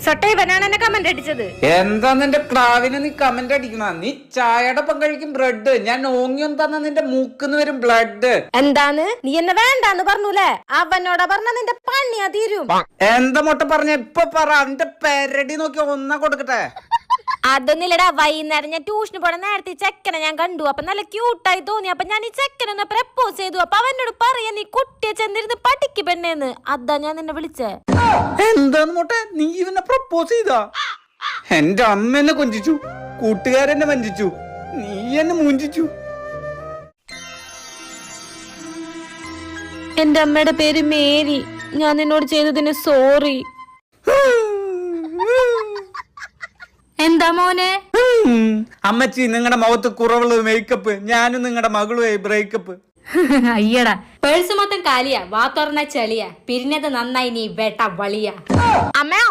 സട്ടൈവനാണ് എന്നെ കമന്റ് അടിച്ചത്. എന്താ നിന്റെ ക്ലാവിന് നീ കമന്റ് അടിക്കണ? നീ ചായയുടെ ഒപ്പം കഴിക്കും ബ്രെഡ്, ഞാൻ ഓങ്ങിയും തന്ന നിന്റെ മൂക്കിന്ന് വരും ബ്ലഡ്. എന്താന്ന് നീ എന്നെ വേണ്ടാന്ന് പറഞ്ഞൂലേ? അവനോടാ പറഞ്ഞ നിന്റെ പണിയാ തീരും. എന്താ മൊട്ട പറഞ്ഞ? ഇപ്പൊ പറ, അവന്റെ പെരടി നോക്കി ഒന്നാ കൊടുക്കട്ടെ. അതൊന്നുമില്ലടാ, വൈകുന്നേരം ഞാൻ ട്യൂഷന് പോണ നേരത്തെ ചെക്കനെ ഞാൻ കണ്ടു. അപ്പൊ നല്ല ക്യൂട്ടായി തോന്നി. അപ്പൊ ഞാൻ ഈ ചെക്കനൊന്ന് പ്രപ്പോസ് ചെയ്തു. അപ്പൊ അവനോട് പറയാ നീ കുട്ടിയെ ചെന്നിരുന്ന് പഠിക്ക് പെണ്ണേന്ന്. അതാ ഞാൻ നിന്നെ വിളിച്ചേ. എന്താന്ന് മൊട്ടെ, നീ ഇവനെ പ്രപ്പോസ് ചെയ്താ? എന്റെ അമ്മ എന്നെ കൊഞ്ചിച്ചു, കൂട്ടുകാരെന്നെ വഞ്ചിച്ചു, നീ എന്നെ മുഞ്ചിച്ചു. എന്റെ അമ്മയുടെ പേര് മേരി. ഞാൻ നിന്നോട് ചെയ്തതിന് സോറി. എന്താ മോനെ? അമ്മച്ചി, നിങ്ങളുടെ മുഖത്ത് കുറവുള്ള മേക്കപ്പ്, ഞാനും നിങ്ങളുടെ മകളുമായി ബ്രേക്കപ്പ്. അയ്യടാ, പേഴ്സ് മൊത്തം കാലിയാ, വാ തുറന്ന ചെളിയാ, പിരിഞ്ഞത് നന്നായി നീ വേട്ട വളിയാ. അമ്മ